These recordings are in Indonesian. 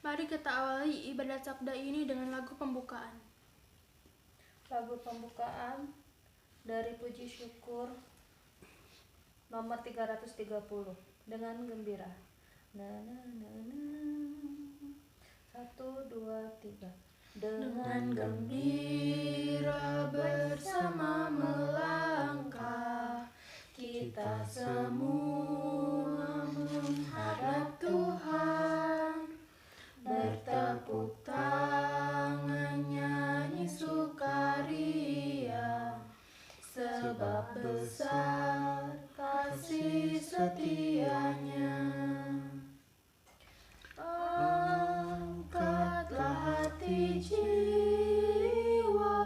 Mari kita awali ibadat sabda ini dengan lagu pembukaan. Lagu pembukaan dari Puji Syukur nomor 330 dengan gembira. Na na na na. 1 2 3. Dengan gembira bersama melangkah, kita semua menghadap Tuhan, bertepuk tangan nyanyi sukaria, sebab besar kasih setianya. Angkatlah hati jiwa,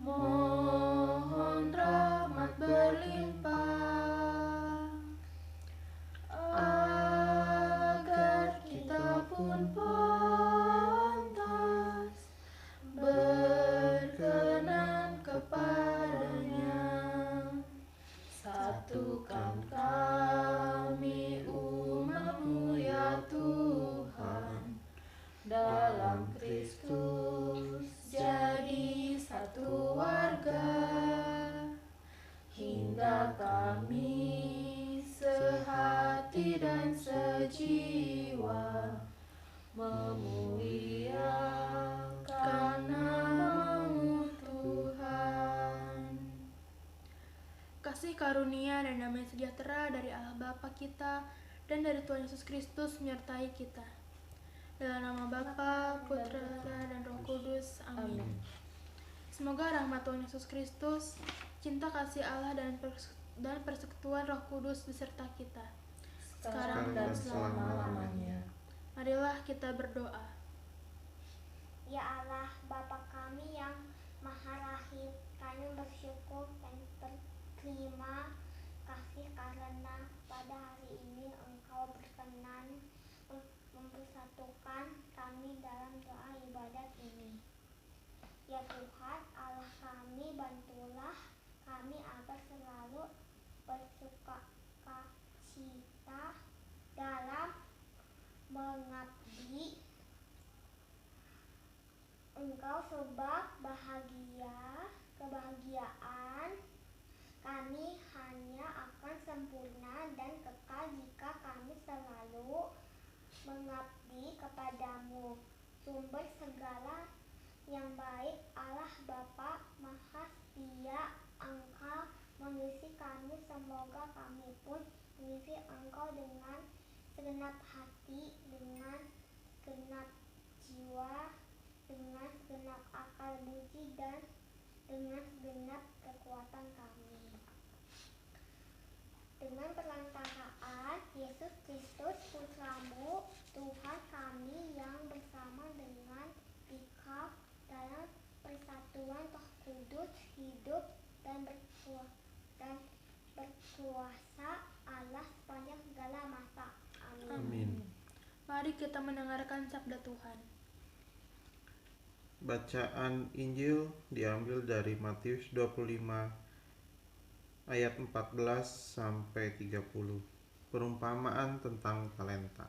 mohon rahmat berlimpah, agar kita pun pantas berkenan kepadanya. Satukan kami umat-Mu ya Tuhan, dalam Kristus jadi satu warga, hingga kami sehati dan sejiwa memuliakan nama-Mu Tuhan. Kasih karunia dan damai sejahtera dari Allah Bapa kita dan dari Tuhan Yesus Kristus menyertai kita. Dalam nama Bapa, Putra, dan Roh Kudus. Amin. Semoga rahmat Tuhan Yesus Kristus, cinta kasih Allah dan persekutuan Roh Kudus beserta kita, sekarang dan selama-lamanya. Marilah kita berdoa. Ya Allah, Bapa kami yang Maha Rahim, kami bersyukur dan berterima kasih karena pada hari ini Engkau berkenan mempersatukan kami dalam doa ibadat ini. Ya Tuhan, Allah kami, bantulah kami agar selalu bersukacita dalam mengabdi Engkau, sebab kebahagiaan kami hanya akan sempurna dan kekal jika kami selalu mengabdi kepadamu, sumber segala yang baik. Allah Bapa Maha Setia, Engkau mengisi kami, semoga kami pun mengisi Engkau dengan segenap hati, dengan segenap jiwa, dengan segenap akal budi, dan dengan segenap kekuatan kami. Dengan perantaraan Yesus Kristus Putra-Mu, Tuhan kami, yang bersama dengan Dikau dalam persatuan Roh Kudus, hidup dan berkuasa Allah sepanjang segala masa. Amin. Mari kita mendengarkan sabda Tuhan. Bacaan Injil diambil dari Matius 25 ayat 14 sampai 30. Perumpamaan tentang talenta.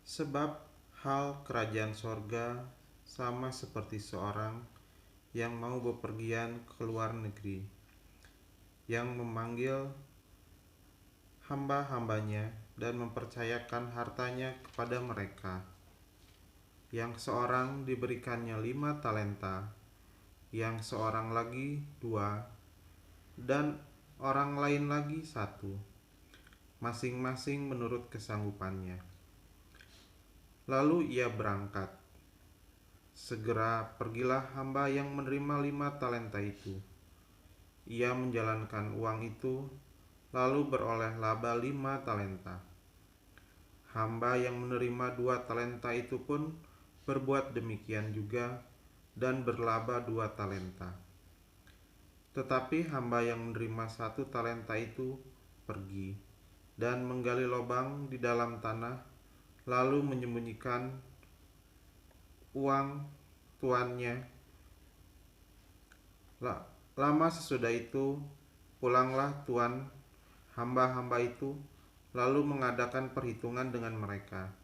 Sebab hal kerajaan sorga sama seperti seorang yang mau bepergian ke luar negeri, yang memanggil hamba-hambanya dan mempercayakan hartanya kepada mereka. Yang seorang diberikannya 5 talenta, yang seorang lagi 2, dan orang lain lagi 1, masing-masing menurut kesanggupannya. Lalu ia berangkat. Segera pergilah hamba yang menerima 5 talenta itu. Ia menjalankan uang itu, lalu beroleh laba 5 talenta. Hamba yang menerima 2 talenta itu pun berbuat demikian juga dan berlaba 2 talenta. Tetapi hamba yang menerima 1 talenta itu pergi dan menggali lubang di dalam tanah, lalu menyembunyikan uang tuannya. Lama sesudah itu pulanglah tuan hamba-hamba itu, lalu mengadakan perhitungan dengan mereka.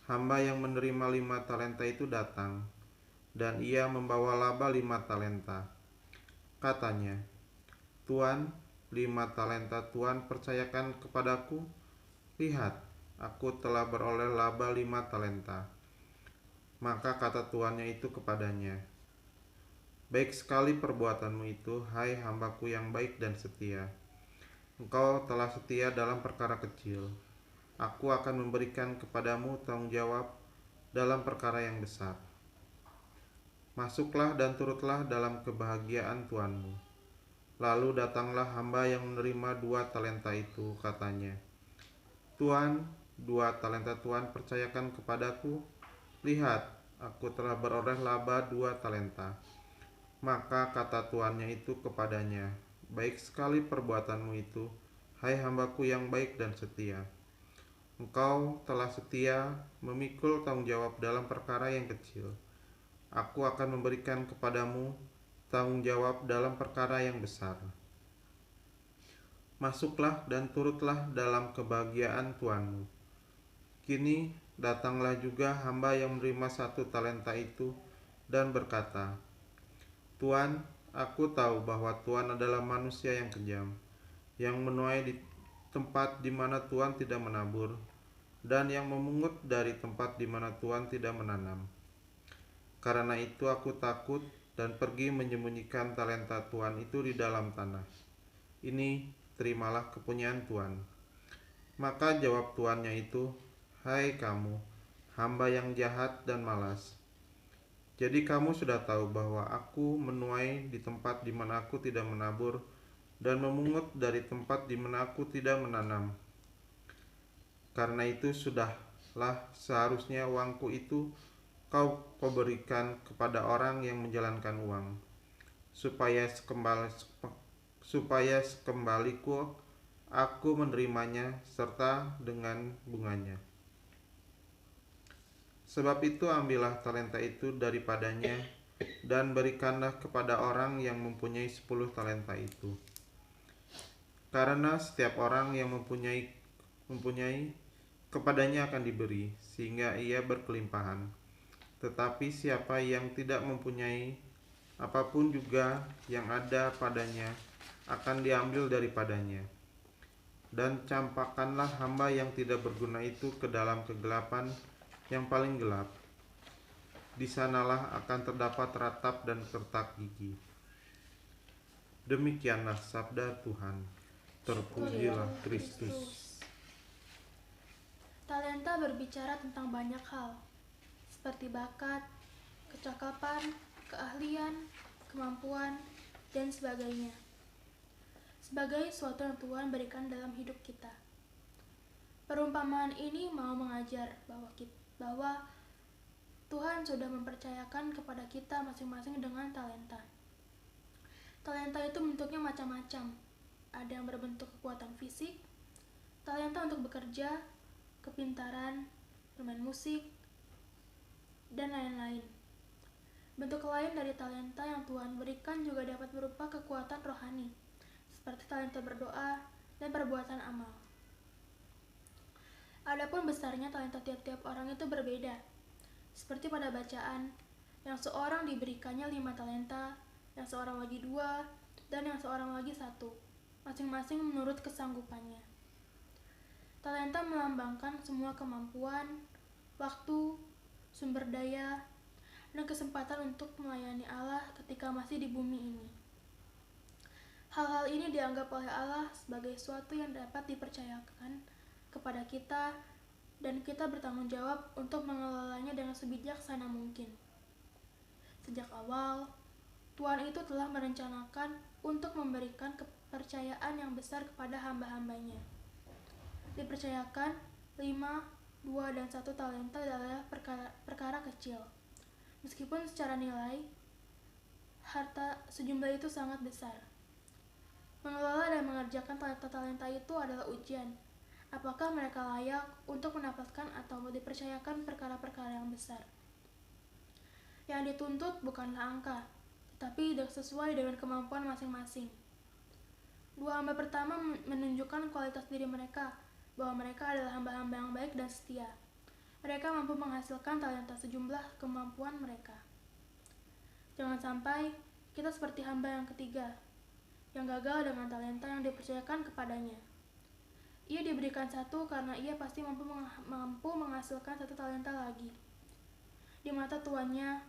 hamba yang menerima 5 talenta itu datang, dan ia membawa laba 5 talenta. Katanya, Tuan, 5 talenta Tuan percayakan kepadaku. Lihat, aku telah beroleh laba 5 talenta. Maka kata tuannya itu kepadanya, baik sekali perbuatanmu itu, hai hambaku yang baik dan setia. Engkau telah setia dalam perkara kecil. Aku akan memberikan kepadamu tanggung jawab dalam perkara yang besar. Masuklah dan turutlah dalam kebahagiaan tuanmu. Lalu datanglah hamba yang menerima 2 talenta itu, katanya, Tuan, 2 talenta Tuan percayakan kepadaku. Lihat, aku telah beroleh laba 2 talenta. Maka kata tuannya itu kepadanya, baik sekali perbuatanmu itu, hai hambaku yang baik dan setia. Engkau telah setia memikul tanggung jawab dalam perkara yang kecil. Aku akan memberikan kepadamu tanggung jawab dalam perkara yang besar. Masuklah dan turutlah dalam kebahagiaan tuanmu. Kini datanglah juga hamba yang menerima 1 talenta itu dan berkata, Tuan, aku tahu bahwa Tuan adalah manusia yang kejam, yang menuai di tempat di mana Tuan tidak menabur, dan yang memungut dari tempat di mana Tuan tidak menanam. Karena itu aku takut dan pergi menyembunyikan talenta Tuan itu di dalam tanah. Ini terimalah kepunyaan Tuan. Maka jawab tuannya itu, hai kamu, hamba yang jahat dan malas. Jadi kamu sudah tahu bahwa aku menuai di tempat di mana aku tidak menabur, dan memungut dari tempat di mana aku tidak menanam. Karena itu sudahlah seharusnya uangku itu kau berikan kepada orang yang menjalankan uang, supaya sekembaliku aku menerimanya serta dengan bunganya. Sebab itu ambillah talenta itu daripadanya dan berikanlah kepada orang yang mempunyai 10 talenta itu. Karena setiap orang yang mempunyai kepadanya akan diberi, sehingga ia berkelimpahan. Tetapi siapa yang tidak mempunyai, apapun juga yang ada padanya akan diambil daripadanya. Dan campakkanlah hamba yang tidak berguna itu ke dalam kegelapan yang paling gelap. Di sanalah akan terdapat ratap dan kertak gigi. Demikianlah sabda Tuhan. Terpujilah Kristus. Talenta berbicara tentang banyak hal, seperti bakat, kecakapan, keahlian, kemampuan, dan sebagainya. Sebagai sesuatu yang Tuhan berikan dalam hidup kita. Perumpamaan ini mau mengajar bahwa Tuhan sudah mempercayakan kepada kita masing-masing dengan talenta. Talenta itu bentuknya macam-macam. Ada yang berbentuk kekuatan fisik, talenta untuk bekerja, kepintaran, bermain musik, dan lain-lain. Bentuk lain dari talenta yang Tuhan berikan juga dapat berupa kekuatan rohani, seperti talenta berdoa dan perbuatan amal. Adapun besarnya talenta tiap-tiap orang itu berbeda. Seperti pada bacaan, yang seorang diberikannya 5 talenta, yang seorang lagi 2, dan yang seorang lagi 1, masing-masing menurut kesanggupannya. Talenta melambangkan semua kemampuan, waktu, sumber daya, dan kesempatan untuk melayani Allah ketika masih di bumi ini. Hal-hal ini dianggap oleh Allah sebagai sesuatu yang dapat dipercayakan kepada kita, dan kita bertanggung jawab untuk mengelolanya dengan sebijaksana mungkin. Sejak awal, Tuhan itu telah merencanakan untuk memberikan kepercayaan yang besar kepada hamba-hambanya. Dipercayakan 5, 2, dan 1 talenta adalah perkara kecil. Meskipun secara nilai, harta sejumlah itu sangat besar. Mengelola dan mengerjakan talenta-talenta itu adalah ujian. Apakah mereka layak untuk mendapatkan atau dipercayakan perkara-perkara yang besar? Yang dituntut bukanlah angka, tetapi sesuai dengan kemampuan masing-masing. 2 hamba pertama menunjukkan kualitas diri mereka, bahwa mereka adalah hamba-hamba yang baik dan setia. Mereka mampu menghasilkan talenta sejumlah kemampuan mereka. Jangan sampai kita seperti hamba yang ketiga, yang gagal dengan talenta yang dipercayakan kepadanya. Ia diberikan satu karena ia pasti mampu menghasilkan satu talenta lagi. Di mata tuannya,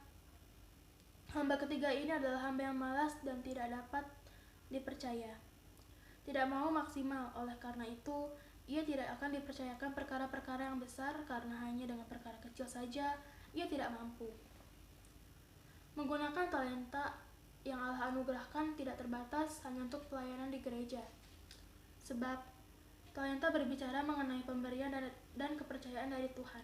hamba ketiga ini adalah hamba yang malas dan tidak dapat dipercaya. Tidak mau maksimal, oleh karena itu, ia tidak akan dipercayakan perkara-perkara yang besar karena hanya dengan perkara kecil saja ia tidak mampu. Menggunakan talenta yang Allah anugerahkan tidak terbatas hanya untuk pelayanan di gereja. Sebab, talenta berbicara mengenai pemberian dan kepercayaan dari Tuhan.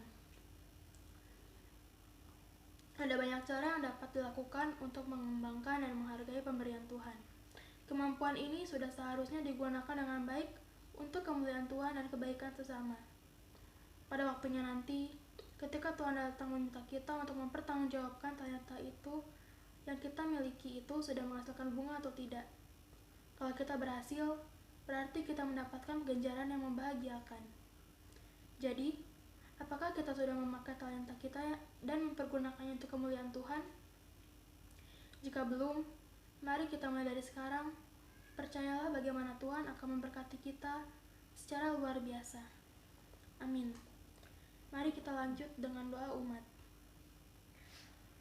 Ada banyak cara yang dapat dilakukan untuk mengembangkan dan menghargai pemberian Tuhan. Kemampuan ini sudah seharusnya digunakan dengan baik untuk kemuliaan Tuhan dan kebaikan sesama. Pada waktunya nanti, ketika Tuhan datang meminta kita untuk mempertanggungjawabkan talenta itu yang kita miliki itu sudah menghasilkan bunga atau tidak. Kalau kita berhasil, berarti kita mendapatkan ganjaran yang membahagiakan. Jadi, apakah kita sudah memakai talenta kita dan mempergunakannya untuk kemuliaan Tuhan? Jika belum, mari kita mulai dari sekarang. Percayalah bagaimana Tuhan akan memberkati kita secara luar biasa. Amin. Mari kita lanjut dengan doa umat.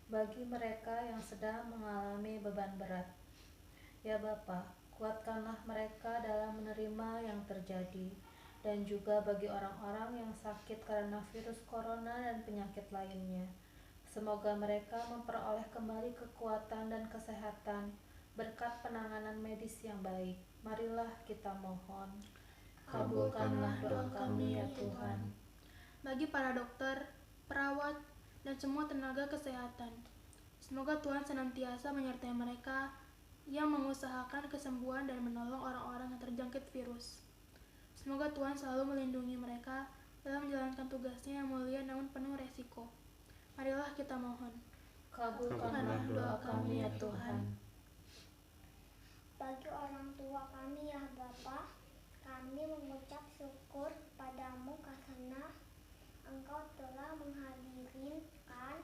Bagi mereka yang sedang mengalami beban berat, ya Bapa, kuatkanlah mereka dalam menerima yang terjadi, dan juga bagi orang-orang yang sakit karena virus corona dan penyakit lainnya. Semoga mereka memperoleh kembali kekuatan dan kesehatan berkat penanganan medis yang baik. Marilah kita mohon. Kabulkanlah doa kami ya Tuhan. Bagi para dokter, perawat, dan semua tenaga kesehatan, semoga Tuhan senantiasa menyertai mereka yang mengusahakan kesembuhan dan menolong orang-orang yang terjangkit virus. Semoga Tuhan selalu melindungi mereka dalam menjalankan tugasnya yang mulia namun penuh resiko. Marilah kita mohon. Kabulkanlah doa kami ya Tuhan. Bagi orang tua kami ya Bapa, kami mengucap syukur padamu karena Engkau telah menghadirkan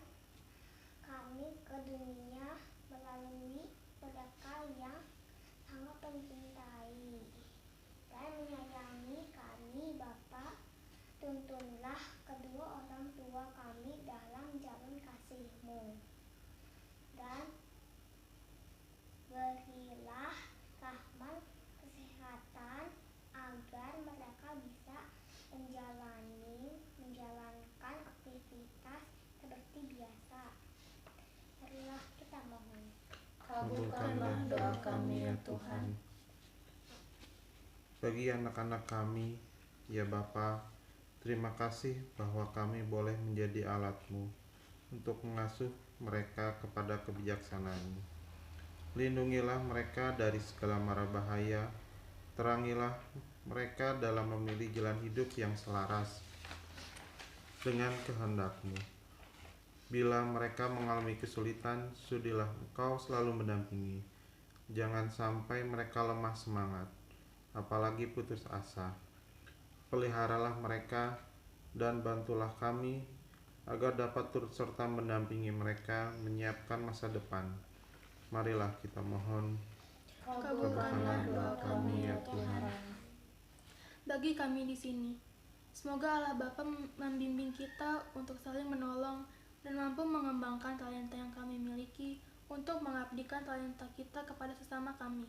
kami ke dunia melalui mereka yang sangat mencintai dan menyayangi kami. Bapa, tuntunlah kedua orang tua kami dalam jalan kasih-Mu dan berilah rahmat kesehatan agar mereka bisa menjalankan aktivitas seperti biasa. Marilah kita mohon. Kabulkanlah doa kami ya Tuhan. Bagi anak-anak kami, ya Bapa, terima kasih bahwa kami boleh menjadi alat-Mu untuk mengasuh mereka kepada kebijaksanaan. Lindungilah mereka dari segala mara bahaya, terangilah mereka dalam memilih jalan hidup yang selaras dengan kehendak-Mu. Bila mereka mengalami kesulitan, sudilah Engkau selalu mendampingi. Jangan sampai mereka lemah semangat, apalagi putus asa. Peliharalah mereka dan bantulah kami agar dapat turut serta mendampingi mereka menyiapkan masa depan. Marilah kita mohon. Kabulkanlah doa kami ya Tuhan. Bagi kami di sini, semoga Allah Bapa membimbing kita untuk saling menolong dan mampu mengembangkan talenta yang kami miliki untuk mengabdikan talenta kita kepada sesama kami.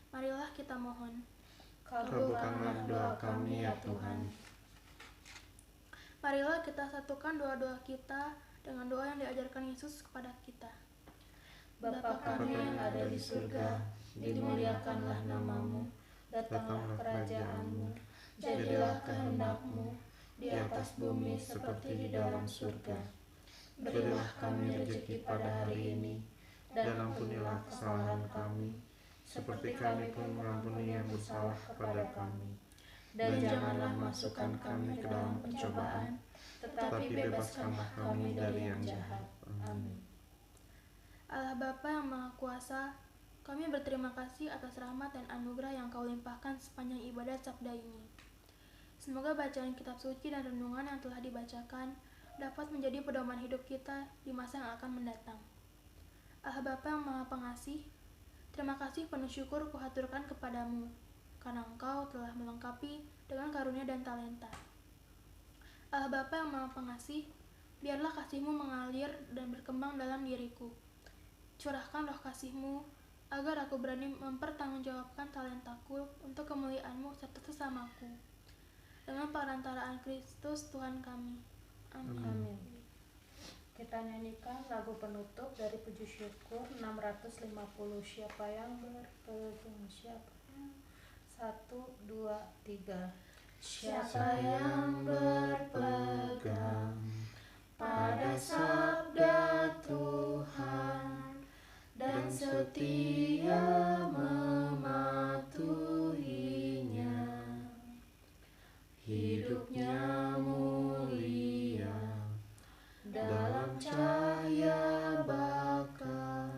Marilah kita mohon. Kabulkanlah doa kami ya Tuhan. Marilah kita satukan doa-doa kita dengan doa yang diajarkan Yesus kepada kita. Bapa kami yang ada di surga, dimuliakanlah nama-Mu, datanglah kerajaan-Mu, jadilah kehendak-Mu di atas bumi seperti di dalam surga. Berilah kami rezeki pada hari ini, dan ampunilah kesalahan kami, seperti kami pun mengampuni yang bersalah kepada kami. Dan janganlah masukkan kami ke dalam pencobaan, tetapi bebaskanlah kami dari yang jahat. Amin. Allah Bapa yang Maha Kuasa, kami berterima kasih atas rahmat dan anugerah yang Kau limpahkan sepanjang ibadat sabda ini. Semoga bacaan kitab suci dan renungan yang telah dibacakan dapat menjadi pedoman hidup kita di masa yang akan mendatang. Allah Bapa yang Maha Pengasih, terima kasih penuh syukur kuhaturkan kepadamu, karena Engkau telah melengkapi dengan karunia dan talenta. Allah Bapa yang Maha Pengasih, biarlah kasih-Mu mengalir dan berkembang dalam diriku. Curahkan roh kasih-Mu, agar aku berani mempertanggungjawabkan talentaku untuk kemuliaan-Mu serta sesamaku. Dengan perantaraan Kristus Tuhan kami. Amin. Amin. Kita nyanyikan lagu penutup dari Puji Syukur 650. Siapa yang berpegang? Siapa yang? 1, 2, 3. Siapa yang berpegang pada sabda Tuhan dan setia mematuhinya, hidupnya mulia dalam cahaya bakar,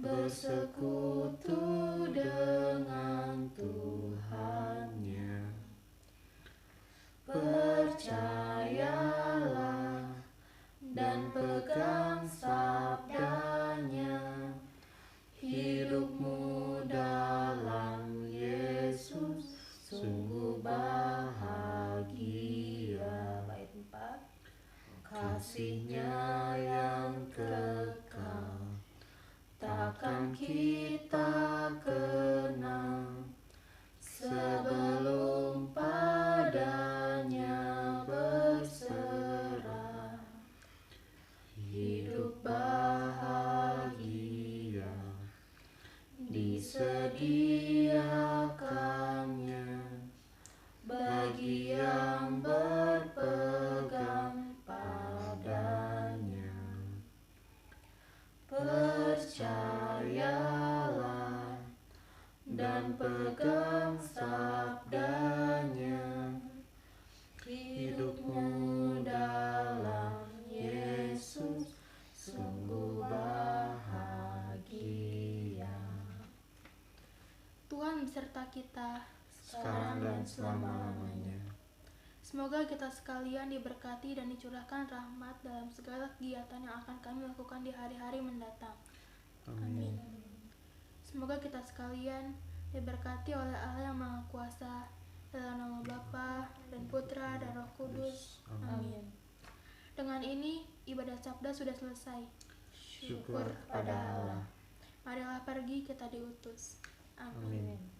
bersekutu dengan Tuhannya. Percayalah dan pegang sabdanya, hidupmu dalam Yesus sungguh bahagia. Bait 4. Kasih-Nya yang kekal takkan kita kenal sebelum padanya berserah. Hidup bahagia disediakannya bagi yang berpegang padanya. Percayalah dan pegang sabdanya, hidupmu dalam Yesus sungguh bahagia. Tuhan beserta kita, sekarang dan selama-lamanya. semoga kita sekalian diberkati dan dicurahkan rahmat dalam segala kegiatan yang akan kami lakukan di hari-hari mendatang. Amin. Semoga kita sekalian diberkati oleh Allah yang Maha Kuasa, dalam nama Bapa dan Putra dan Roh Kudus. Amin. Dengan ini ibadah sabda sudah selesai. Syukur pada Allah. Marilah pergi, kita diutus. Amin. Amin.